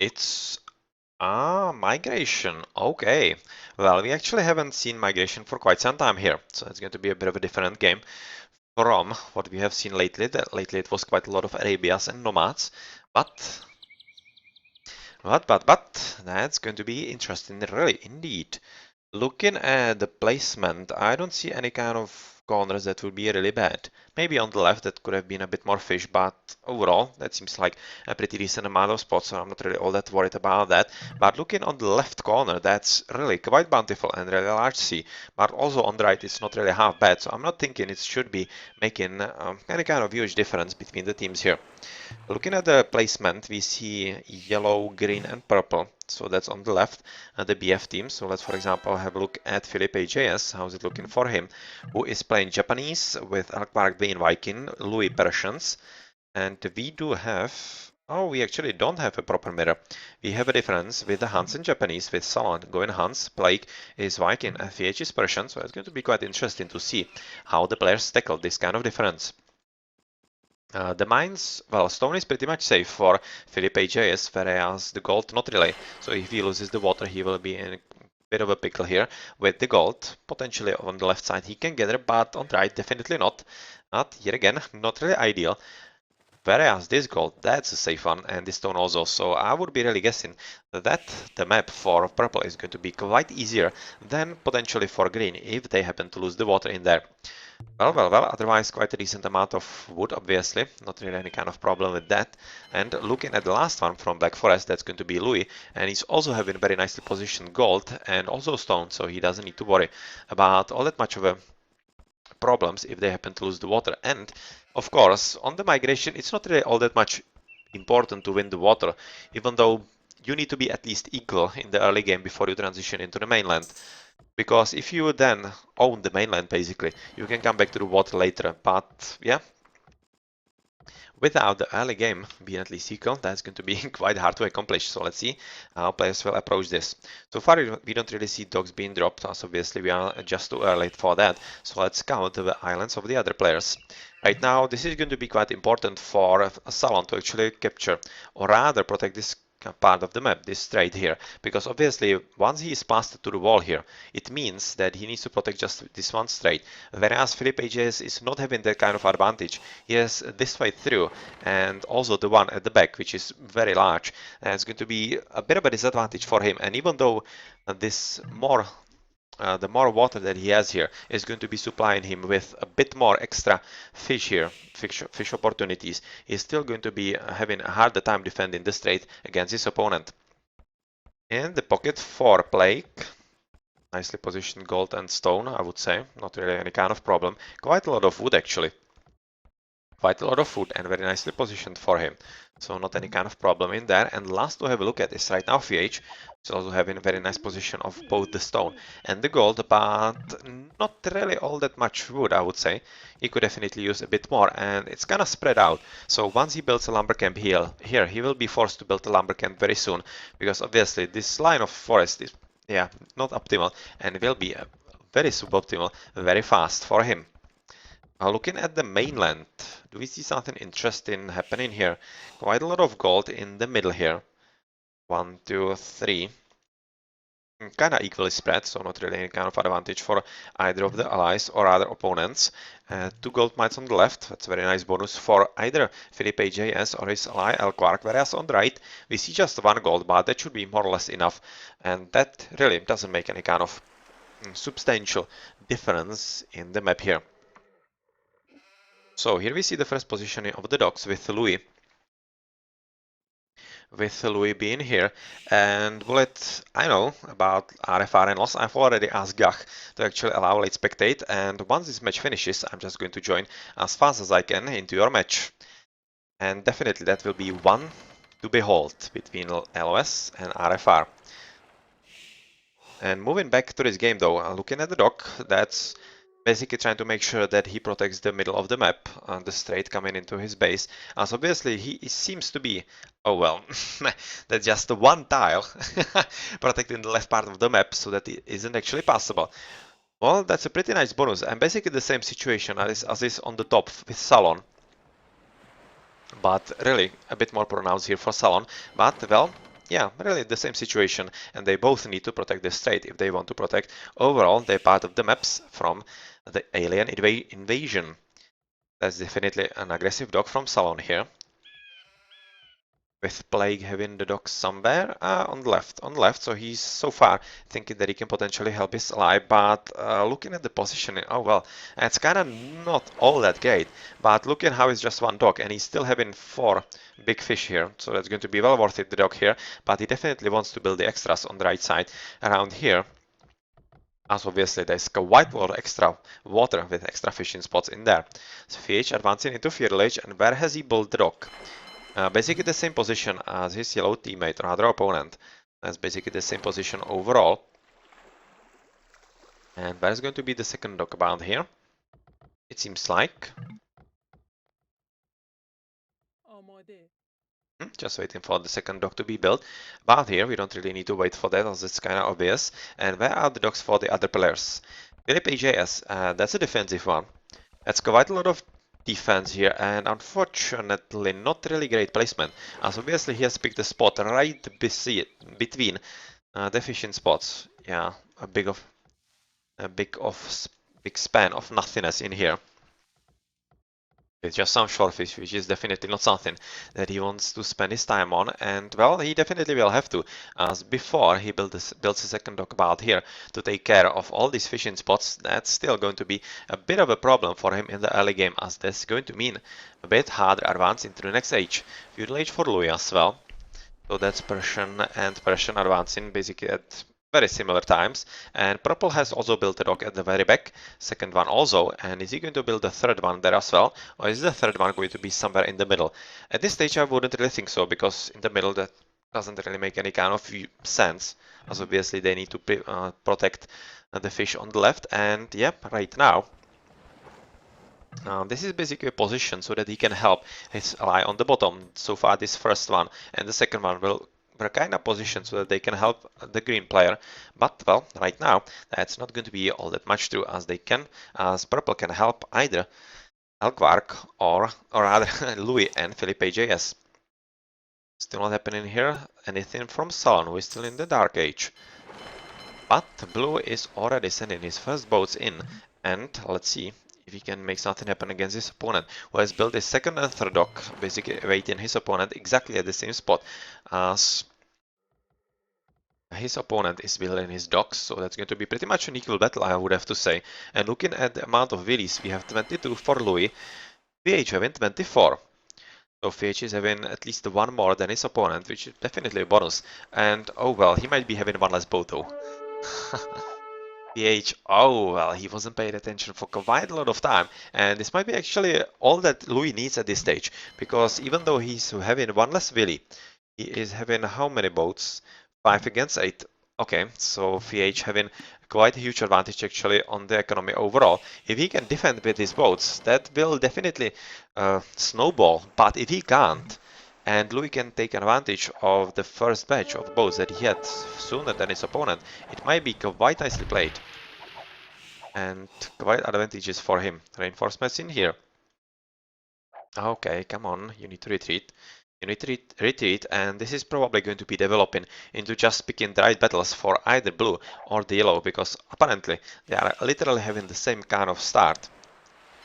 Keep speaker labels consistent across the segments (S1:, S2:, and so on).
S1: It's migration. Okay. Well, we actually haven't seen migration for quite some time here, so it's going to be a bit of a different game from what we have seen lately. Lately it was quite a lot of Arabias and nomads, but that's going to be interesting, really, indeed. Looking at the placement, I don't see any kind of corners that would be really bad. Maybe on the left that could have been a bit more fish, but overall that seems like a pretty decent amount of spots, so I'm not really all that worried about that. But looking on the left corner, that's really quite bountiful and really large sea, but also on the right it's not really half bad, so I'm not thinking it should be making any kind of huge difference between the teams here. Looking at the placement, we see yellow, green, and purple. So that's on the left, the BF team. So let's, for example, have a look at Felipe JS. How's it looking for him? Who is playing Japanese with Alkmaar being Viking, Louis Persians. And we do have... Oh, we actually don't have a proper mirror. We have a difference with the Hans in Japanese, with Salon going Hans, Plague is Viking, and VH is Persian. So it's going to be quite interesting to see how the players tackle this kind of difference. The mines, well, stone is pretty much safe for Felipe JS, whereas the gold not really. So if he loses the water, he will be in a bit of a pickle here with the gold. Potentially on the left side he can get it, but on the right definitely not. Not yet again, not really ideal. Whereas this gold, that's a safe one, and this stone also. So I would be really guessing that the map for purple is going to be quite easier than potentially for green if they happen to lose the water in there. Well, otherwise quite a decent amount of wood, obviously, not really any kind of problem with that. And looking at the last one from Black Forest, that's going to be Louis, and he's also having very nicely positioned gold and also stone, so he doesn't need to worry about all that much of a problems if they happen to lose the water. And of course, on the migration, it's not really all that much important to win the water, even though you need to be at least equal in the early game before you transition into the mainland. Because if you then own the mainland, basically, you can come back to the water later. But yeah, without the early game being at least equal, that's going to be quite hard to accomplish. So let's see how players will approach this. So far, we don't really see dogs being dropped, as obviously we are just too early for that. So let's count the islands of the other players. Right now, this is going to be quite important for Salon to actually capture, or rather protect this part of the map, this strait here, because obviously once he is passed to the wall here, it means that he needs to protect just this one strait, whereas Felipe AJS is not having that kind of advantage. He has this way through and also the one at the back, which is very large, and it's going to be a bit of a disadvantage for him. And even though this the more water that he has here is going to be supplying him with a bit more extra fish here, fish opportunities, he's still going to be having a harder time defending the strait against his opponent. In the pocket for Plague, nicely positioned gold and stone, I would say, not really any kind of problem. Quite a lot of wood actually. Quite a lot of food and very nicely positioned for him. So not any kind of problem in there. And last to have a look at is right now VH. He's also having a very nice position of both the stone and the gold, but not really all that much wood, I would say. He could definitely use a bit more, and it's kind of spread out. So once he builds a lumber camp here, he will be forced to build a lumber camp very soon, because obviously this line of forest is, yeah, not optimal and will be very suboptimal very fast for him. Looking at the mainland, do we see something interesting happening here? Quite a lot of gold in the middle here. 1, 2, 3. Kind of equally spread, so not really any kind of advantage for either of the allies or other opponents. 2 gold mines on the left, that's a very nice bonus for either Felipe JS or his ally El Quark, whereas on the right we see just 1 gold, but that should be more or less enough, and that really doesn't make any kind of substantial difference in the map here. So here we see the first positioning of the dogs with Louis. With Louis being here. And Bullet, I know about RFR and loss. I've already asked Gach to actually allow late spectate. And once this match finishes, I'm just going to join as fast as I can into your match. And definitely that will be one to behold between LOS and RFR. And moving back to this game though, looking at the dock, that's basically trying to make sure that he protects the middle of the map, the strait coming into his base, as obviously he seems to be, oh well, that's just one tile protecting the left part of the map so that it isn't actually passable. Well, that's a pretty nice bonus, and basically the same situation as is on the top with Salon, but really a bit more pronounced here for Salon. But well, yeah, really the same situation, and they both need to protect the state if they want to protect overall their part of the maps from the alien invasion. That's definitely an aggressive dog from Salon here. With Plague having the dog somewhere on the left, so he's so far thinking that he can potentially help his ally, but looking at the positioning, oh well, it's kind of not all that great, but looking how it's just one dog, and he's still having 4 big fish here, so that's going to be well worth it, the dog here, but he definitely wants to build the extras on the right side around here, as obviously there's quite a lot of extra water with extra fishing spots in there. So FH advancing into Fear Village, and where has he built the dog? Basically the same position as his yellow teammate, or other opponent. That's basically the same position overall. And where is going to be the second dock about here? It seems like. Just waiting for the second dock to be built. But here we don't really need to wait for that, as it's kind of obvious. And where are the docks for the other players? Philip AJS, that's a defensive one. That's quite a lot of defense here, and unfortunately not really great placement, as obviously he has picked a spot right between the fishing spots. Yeah, a big span of nothingness in here. It's just some shortfish, which is definitely not something that he wants to spend his time on, and well, he definitely will have to, as before he builds a second dock about here to take care of all these fishing spots. That's still going to be a bit of a problem for him in the early game, as that's going to mean a bit harder advance into the next age. Feudal age for Louis as well, so that's Persian and Persian advancing basically at very similar times, and Purple has also built a dock at the very back, second one also, and is he going to build the third one there as well, or is the third one going to be somewhere in the middle? At this stage I wouldn't really think so, because in the middle that doesn't really make any kind of sense, as obviously they need to protect the fish on the left, and yep, right now this is basically a position so that he can help his ally on the bottom. So far this first one and the second one were kind of positioned so that they can help the green player, but well, right now that's not going to be all that much true, as purple can help either Elkvark or rather Louis and Philippe JS. Still not happening here anything from Salon, who is still in the Dark Age. But blue is already sending his first boats in, and let's see if he can make something happen against his opponent, who has built his second and third dock, basically awaiting his opponent exactly at the same spot as his opponent is building his docks, so that's going to be pretty much an equal battle, I would have to say. And looking at the amount of villies, we have 22 for Louis, VH having 24. So VH is having at least one more than his opponent, which is definitely a bonus. And oh well, he might be having one less boat though. PH, oh well, he wasn't paying attention for quite a lot of time, and this might be actually all that Louis needs at this stage, because even though he's having one less Willy, he is having how many boats? 5 against 8. Okay, so VH having quite a huge advantage actually on the economy overall. If he can defend with his boats, that will definitely snowball, but if he can't, and Louis can take advantage of the first batch of boats that he had sooner than his opponent, it might be quite nicely played. And quite advantageous for him. Reinforcements in here. Okay, come on, you need to retreat. You need to retreat, and this is probably going to be developing into just picking the right battles for either blue or the yellow, because apparently they are literally having the same kind of start.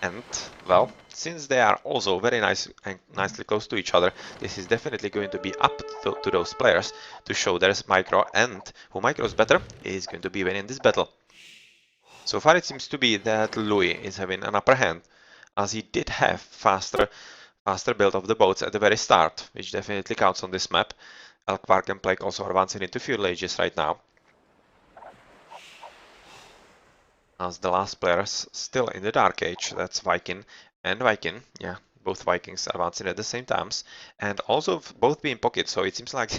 S1: And, well, since they are also very nice and nicely close to each other, this is definitely going to be up to those players to show there's micro, and who micros better is going to be winning this battle. So far it seems to be that Louis is having an upper hand, as he did have faster build of the boats at the very start, which definitely counts on this map. Elkvark and Plague also advancing into feudal ages right now, as the last players still in the Dark Age. That's Viking and Viking, yeah, both Vikings advancing at the same times, and also both being pocket, so it seems like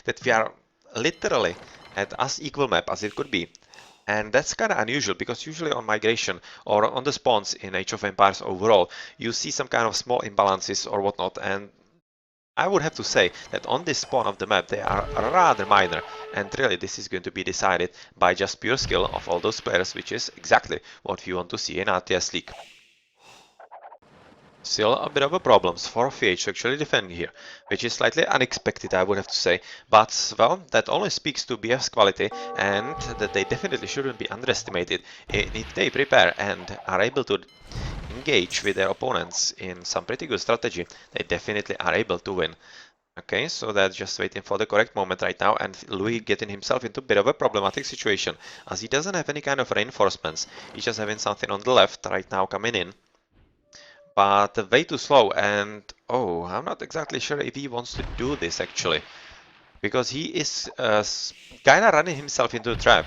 S1: that we are literally at as equal map as it could be. And that's kind of unusual, because usually on migration or on the spawns in Age of Empires overall, you see some kind of small imbalances or whatnot, and I would have to say that on this spawn of the map they are rather minor, and really this is going to be decided by just pure skill of all those players, which is exactly what we want to see in RTS League. Still a bit of a problems for VH to actually defend here, which is slightly unexpected, I would have to say. But, well, that only speaks to BF's quality and that they definitely shouldn't be underestimated. If they prepare and are able to engage with their opponents in some pretty good strategy, they definitely are able to win. Okay, so that's just waiting for the correct moment right now, and Louis getting himself into a bit of a problematic situation, as he doesn't have any kind of reinforcements. He's just having something on the left right now coming in, but way too slow, and oh, I'm not exactly sure if he wants to do this actually, because he is kind of running himself into a trap.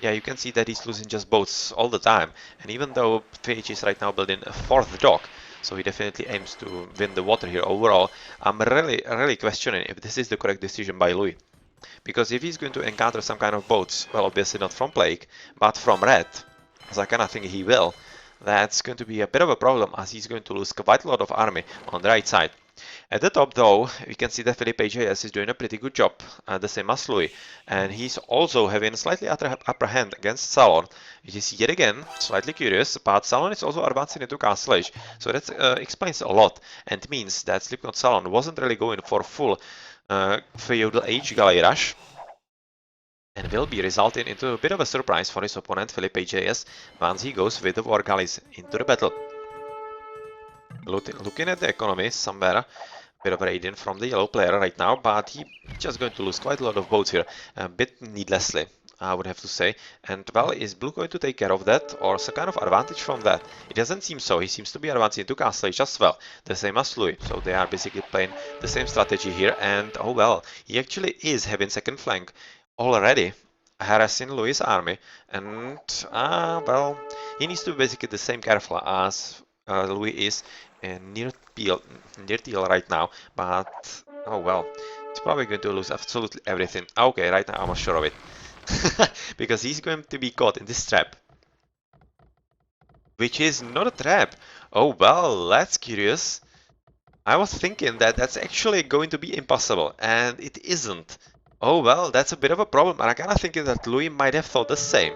S1: Yeah, you can see that he's losing just boats all the time, and even though PH is right now building a fourth dock, so he definitely aims to win the water here overall, I'm really questioning if this is the correct decision by Louis. Because if he's going to encounter some kind of boats, well, obviously not from Plague, but from Red, as I kind of think he will, that's going to be a bit of a problem, as he's going to lose quite a lot of army on the right side. At the top, though, we can see that Philippe AJS is doing a pretty good job, the same as Louis, and he's also having a slightly upper hand against Salon, which is yet again slightly curious, but Salon is also advancing into Castle Age, so that explains a lot, and means that SlipKn0T Salon wasn't really going for full Feudal Age Galley Rush, and will be resulting into a bit of a surprise for his opponent Philippe AJS once he goes with the War Galleys into the battle. Looking at the economy somewhere, a bit of a radiant from the yellow player right now, but he's just going to lose quite a lot of boats here, a bit needlessly, I would have to say. And well, is Blue going to take care of that, or some kind of advantage from that? It doesn't seem so. He seems to be advancing to Castle Age as well, the same as Louis. So they are basically playing the same strategy here, and oh well, he actually is having second flank already, harassing Louis' army, and well, he needs to be basically the same careful as Louis is near Teal right now, but oh well, he's probably going to lose absolutely everything. Okay, right now I'm not sure of it, because he's going to be caught in this trap, which is not a trap. Oh well, that's curious. I was thinking that that's actually going to be impossible, and it isn't. Oh well, that's a bit of a problem, and I kind of thinking that Louis might have thought the same.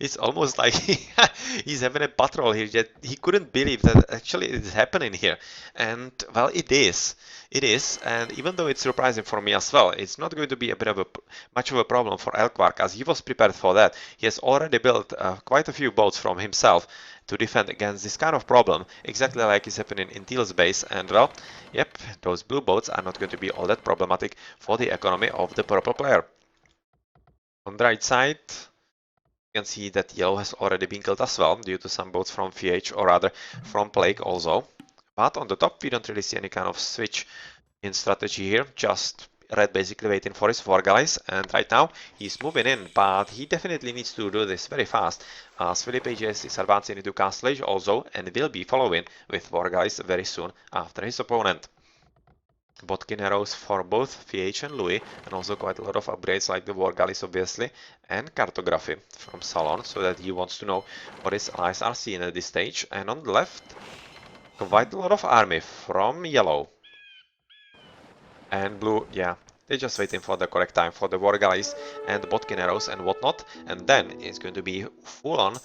S1: It's almost like he's having a patrol here, yet he couldn't believe that actually it is happening here. And well, it is. It is, and even though it's surprising for me as well, it's not going to be a bit of a much of a problem for Elkvark, as he was prepared for that. He has already built quite a few boats from himself to defend against this kind of problem, exactly like is happening in Teal's base. And well, yep, those blue boats are not going to be all that problematic for the economy of the purple player. On the right side, you can see that yellow has already been killed as well, due to some boats from VH, or rather from Plague also. But on the top, we don't really see any kind of switch in strategy here, just red basically waiting for his war galleys, and right now he's moving in, but he definitely needs to do this very fast, as Philippe AJS is advancing into Castle Age also, and will be following with war galleys very soon after his opponent. Botkin arrows for both VH and Louis, and also quite a lot of upgrades like the War Galleys obviously, and cartography from Salon, so that he wants to know what his allies are seeing at this stage. And on the left, quite a lot of army from Yellow. And Blue, yeah, they're just waiting for the correct time for the War Galleys and the Botkin arrows and whatnot, and then it's going to be full-on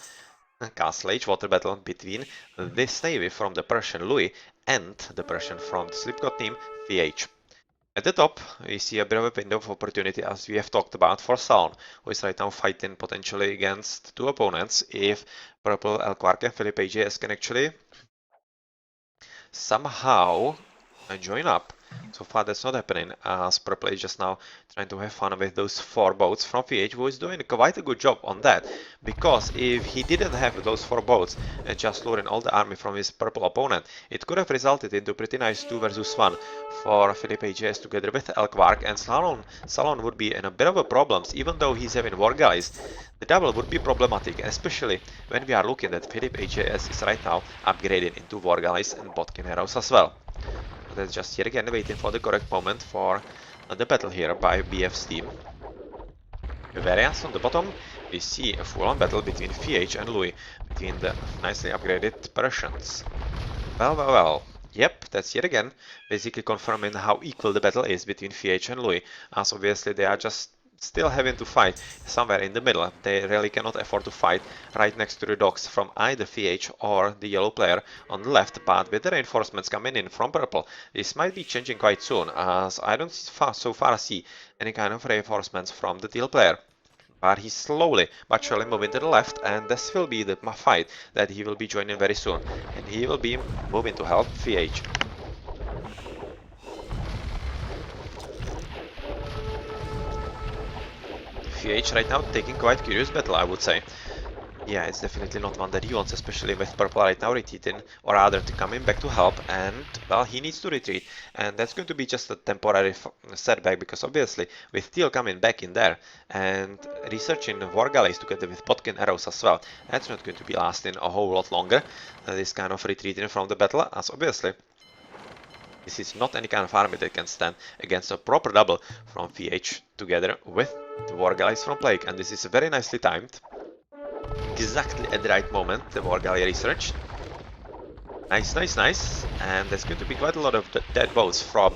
S1: Castle Age water battle between this navy from the Persian Louis and the Persian from the SlipKn0T team VH. At the top, we see a bit of a window of opportunity, as we have talked about, for Salon, who is right now fighting potentially against two opponents. If Purple Elkvark and Philippe AJS can actually somehow join up. So far that's not happening, as Purple is just now trying to have fun with those 4 boats from VH, who is doing quite a good job on that, because if he didn't have those 4 boats and just luring all the army from his purple opponent, it could have resulted into pretty nice 2 versus 1 for Philippe AJS together with Elkvark, and Salon would be in a bit of a problems. Even though he's having war guys, the double would be problematic, especially when we are looking at Philippe AJS is right now upgrading into war guys and Botkin arrows as well. That's just yet again waiting for the correct moment for the battle here by BF's team. Whereas on the bottom we see a full-on battle between VH and Louis, between the nicely upgraded Persians. Well. Yep, that's yet again basically confirming how equal the battle is between VH and Louis, as obviously they are just still having to fight somewhere in the middle. They really cannot afford to fight right next to the dogs from either VH or the yellow player on the left, but with the reinforcements coming in from purple, this might be changing quite soon, as I don't so far see any kind of reinforcements from the teal player. But he's slowly but surely moving to the left, and this will be the fight that he will be joining very soon, and he will be moving to help VH. VH right now taking quite curious battle, I would say. Yeah, it's definitely not one that he wants, especially with purple right now retreating, or rather to coming back to help, and well, he needs to retreat, and that's going to be just a temporary setback, because obviously with teal coming back in there and researching war galleys together with Potkin arrows as well, that's not going to be lasting a whole lot longer, this kind of retreating from the battle, as obviously this is not any kind of army that can stand against a proper double from VH together with the war galleys from Plague, and this is very nicely timed. Exactly at the right moment, the war galley research. Nice, nice, nice. And there's going to be quite a lot of dead boats from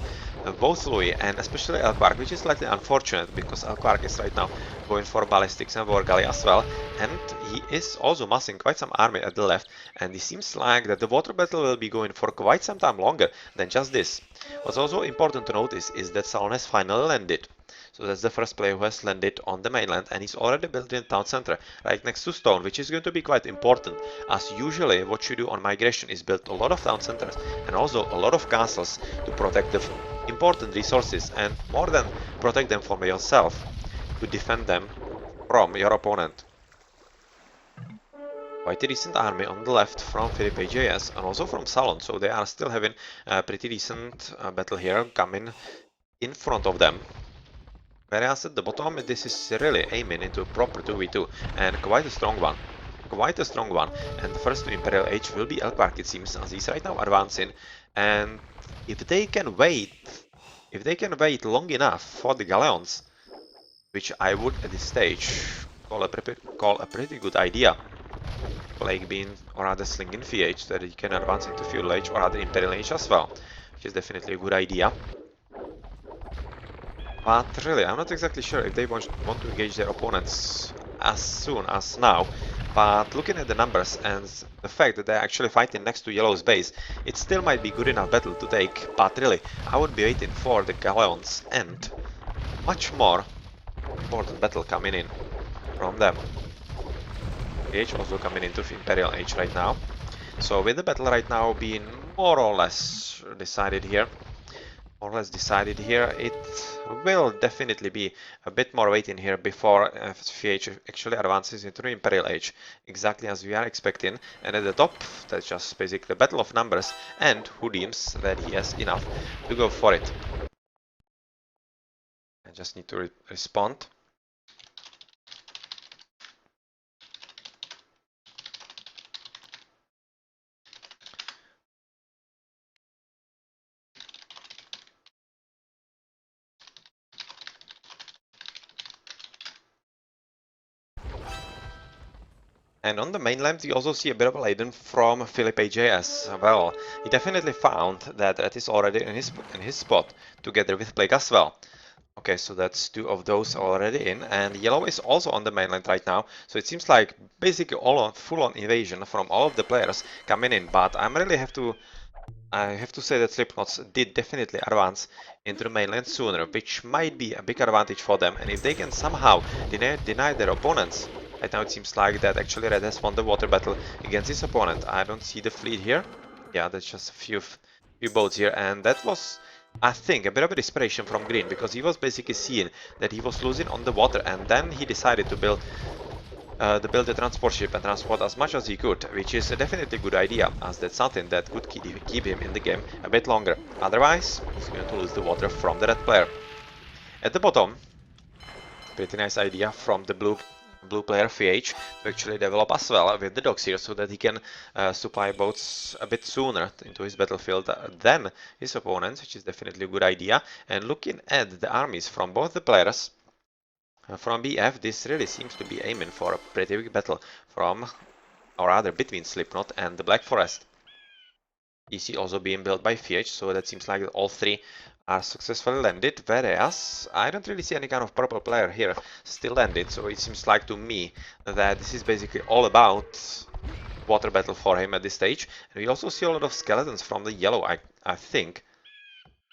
S1: both Louis and especially Elquark, which is slightly unfortunate because Elquark is right now going for ballistics and war galley as well. And he is also massing quite some army at the left. And it seems like that the water battle will be going for quite some time longer than just this. What's also important to notice is that Salon has finally landed. So that's the first player who has landed on the mainland, and he's already built in town center right next to stone, which is going to be quite important, as usually what you do on migration is build a lot of town centers and also a lot of castles to protect the important resources, and more than protect them from yourself, to defend them from your opponent. Quite a decent army on the left from Philippe JS and also from Salon, so they are still having a pretty decent battle here coming in front of them. Whereas at the bottom, this is really aiming into a proper 2v2, and quite a strong one. Quite a strong one. And the first to Imperial Age will be Elquark, it seems, as he's right now advancing. And if they can wait long enough for the Galleons, which I would at this stage call a pretty good idea. Plague Beam or rather Slinging VH, so that he can advance into Feudal Age or rather Imperial Age as well, which is definitely a good idea. But really, I'm not exactly sure if they want to engage their opponents as soon as now. But looking at the numbers and the fact that they're actually fighting next to Yellow's base, it still might be good enough battle to take. But really, I would be waiting for the Galleons and much more important battle coming in from them. Age also coming into Imperial Age right now. So with the battle right now being more or less decided here, it will definitely be a bit more waiting here before VH actually advances into the Imperial Age, exactly as we are expecting. And at the top, that's just basically the battle of numbers and who deems that he has enough to go for it. I just need to respond. And on the mainland, we also see a bit of a laden from Philippe AJS. Well, he definitely found that Red is already in his spot, together with Plague as well. Okay, so that's two of those already in, and Yellow is also on the mainland right now. So it seems like basically full-on invasion from all of the players coming in. But I have to say that SlipKn0T did definitely advance into the mainland sooner, which might be a big advantage for them. And if they can somehow deny their opponents, right now it seems like that actually Red has won the water battle against his opponent. I don't see the fleet here. Yeah, that's just a few boats here, and that was, I think, a bit of a desperation from Green, because he was basically seeing that he was losing on the water, and then he decided to build the transport ship and transport as much as he could, which is definitely a good idea, as that's something that could keep him in the game a bit longer. Otherwise, he's going to lose the water from the red player. At the bottom, pretty nice idea from the blue player VH to actually develop as well with the dogs here, so that he can supply boats a bit sooner into his battlefield than his opponents, which is definitely a good idea. And looking at the armies from both the players, from BF, this really seems to be aiming for a pretty big battle from, or rather between SlipKn0T and the Black Forest. DC also being built by VH, so that seems like all three are successfully landed, whereas I don't really see any kind of purple player here still landed, so it seems like to me that this is basically all about water battle for him at this stage. And we also see a lot of skeletons from the yellow, I think.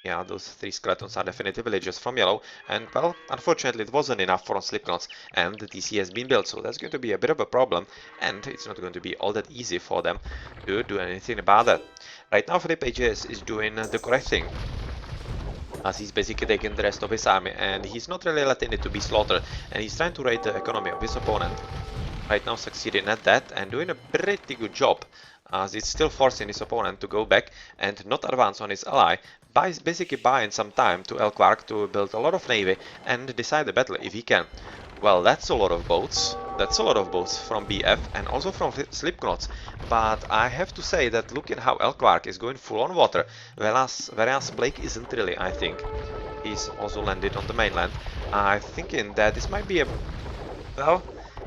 S1: Yeah, those three skeletons are definitely villagers from yellow, and well, unfortunately it wasn't enough for SlipKn0T, and the TC has been built, so that's going to be a bit of a problem, and it's not going to be all that easy for them to do anything about that. Right now Philip AJS is doing the correct thing, as he's basically taking the rest of his army, and he's not really letting it to be slaughtered, and he's trying to raid the economy of his opponent. Right now succeeding at that, and doing a pretty good job, as it's still forcing his opponent to go back and not advance on his ally, by basically buying some time to Elkvark to build a lot of navy and decide the battle if he can. Well, that's a lot of boats. That's a lot of boats from BF and also from SlipKn0T. But I have to say that looking how Elkvark is going full on water, whereas Blake isn't really, I think. He's also landed on the mainland. I'm thinking that this might be a, well,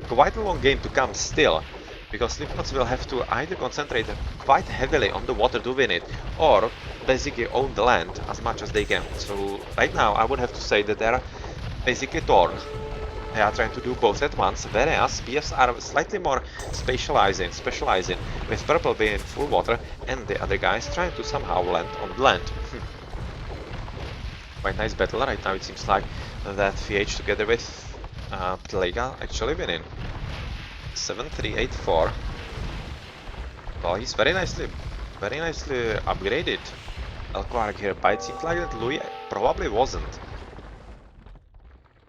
S1: quite a long game to come still, because SlipKn0T will have to either concentrate quite heavily on the water to win it, or basically own the land as much as they can. So right now I would have to say that they're basically torn. They are trying to do both at once, whereas BFs are slightly more specializing, with purple being full water and the other guys trying to somehow land on the land. Quite nice battle right now. It seems like that VH together with Ptlega actually winning. 7-3-8-4. Well, he's very nicely upgraded Elkvark here, but it seems like that Louis probably wasn't.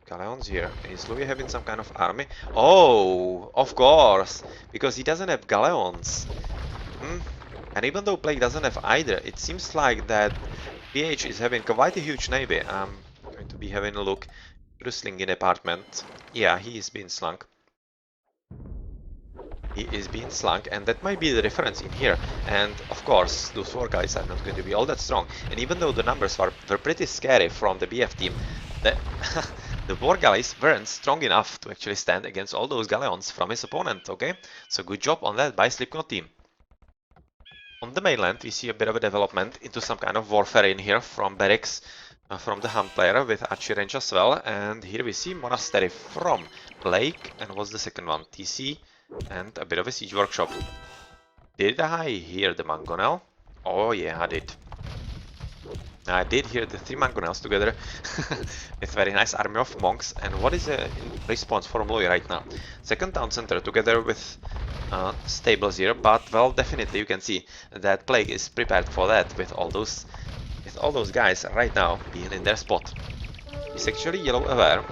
S1: Galeons here. Is Louis having some kind of army? Oh, of course, because he doesn't have Galeons. And even though Blake doesn't have either, it seems like that BH is having quite a huge navy. I'm going to be having a look to the slinging department. Yeah, he is being slung. He is being slung, and that might be the difference in here. And of course, those four guys are not going to be all that strong. And even though the numbers were pretty scary from the BF team, the war galleys weren't strong enough to actually stand against all those galleons from his opponent, okay? So good job on that by SlipKn0T team. On the mainland, we see a bit of a development into some kind of warfare in here from barracks, from the Hunt player with archery range as well. And here we see monastery from Blake, and what's the second one? TC, and a bit of a siege workshop. Did I hear the mangonel? Oh yeah, I did. I did hear the three mangonels together with very nice army of monks. And what is a response from Louis right now? Second town center together with stables here, but well, definitely you can see that Plague is prepared for that with all those guys right now being in their spot. He's actually yellow aware.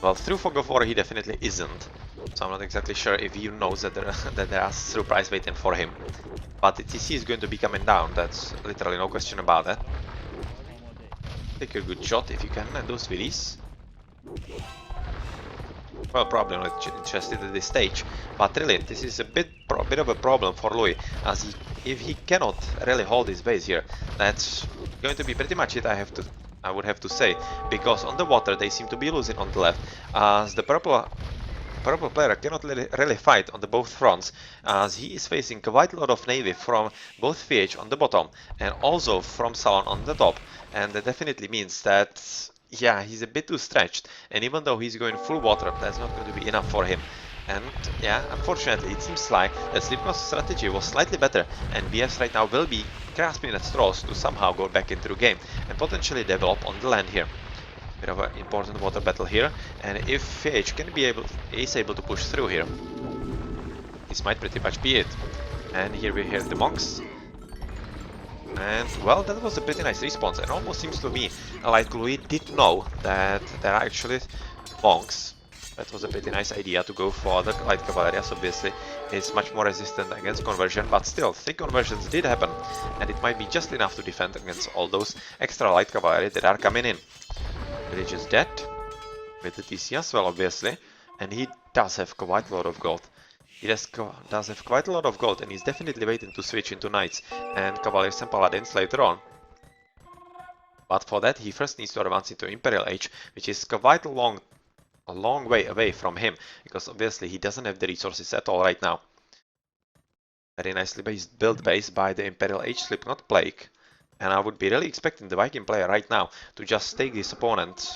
S1: Well, through Fog of War he definitely isn't, so I'm not exactly sure if he knows that there are surprise waiting for him. But the TC is going to be coming down, that's literally no question about that. Take a good shot if you can, and those VDs. Well, probably not interested at this stage, but really this is a bit of a problem for Louis, as if he cannot really hold his base here, that's going to be pretty much it, I would have to say, because on the water they seem to be losing on the left, as the purple player cannot really fight on the both fronts, as he is facing quite a lot of navy from both VH on the bottom and also from Salon on the top, and that definitely means that, yeah, he's a bit too stretched, and even though he's going full water, that's not going to be enough for him. And yeah, unfortunately, it seems like that SlipKn0T's strategy was slightly better, and BS right now will be grasping at straws to somehow go back into the game and potentially develop on the land here. Bit of an important water battle here, and if VH is able to push through here, this might pretty much be it. And here we have the monks. And well, that was a pretty nice response, and almost seems to me like Louis did know that there are actually monks. That was a pretty nice idea to go for the light cavalry, as obviously it's much more resistant against conversion, but still, 3 conversions did happen, and it might be just enough to defend against all those extra light cavalry that are coming in. Village is dead, with the TC as well, obviously, and he does have quite a lot of gold. He does have quite a lot of gold, and he's definitely waiting to switch into knights and cavaliers and paladins later on. But for that, he first needs to advance into Imperial Age, which is quite a long way away from him, because obviously he doesn't have the resources at all right now. Very nicely built base by the Imperial Age SlipKn0T Plague. And I would be really expecting the Viking player right now to just take his opponent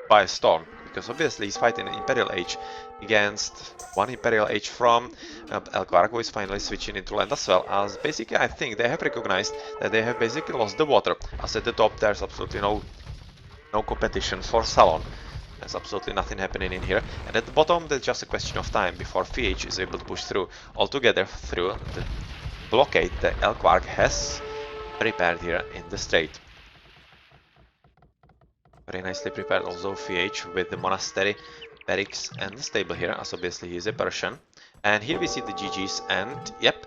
S1: by storm, because obviously he's fighting an Imperial Age against one Imperial Age from Elkvarg, who is finally switching into land as well, as basically I think they have recognized that they have basically lost the water, as at the top there's absolutely no competition for Salon. There's absolutely nothing happening in here, and at the bottom there's just a question of time before VH is able to push through altogether through the blockade that Elkvarg has prepared here in the strait. Very nicely prepared also VH with the monastery, barracks and the stable here, as obviously he is a Persian. And here we see the GGs, and yep,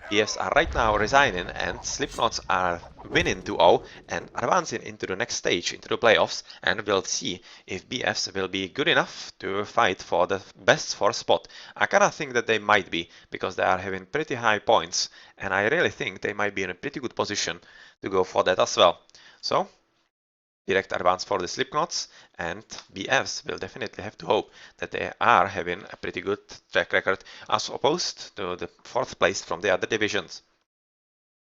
S1: BFs are right now resigning and SlipKn0Ts are winning 2-0 and advancing into the next stage, into the playoffs, and we'll see if BFs will be good enough to fight for the best 4 spot. I kinda think that they might be, because they are having pretty high points, and I really think they might be in a pretty good position to go for that as well. So, direct advance for the SlipKn0Ts, and BFs will definitely have to hope that they are having a pretty good track record as opposed to the 4th place from the other divisions.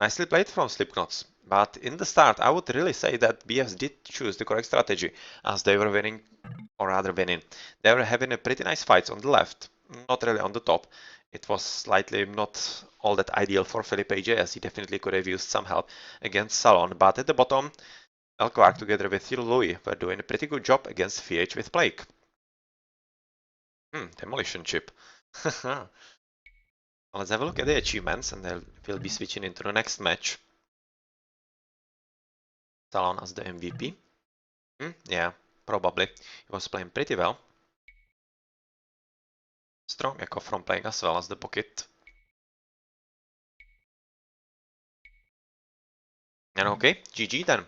S1: Nicely played from SlipKn0Ts, but in the start I would really say that BFs did choose the correct strategy, as they were winning, or rather winning. They were having a pretty nice fights on the left, not really on the top. It was slightly not all that ideal for Felipe J, as he definitely could have used some help against Salon, but at the bottom Elkvarg together with Louis were doing a pretty good job against VH with Plague. Demolition chip. Let's have a look at the achievements, and then we'll be switching into the next match. Salon as the MVP. Yeah, probably. He was playing pretty well. Strong echo from playing as well as the pocket. And okay, GG then.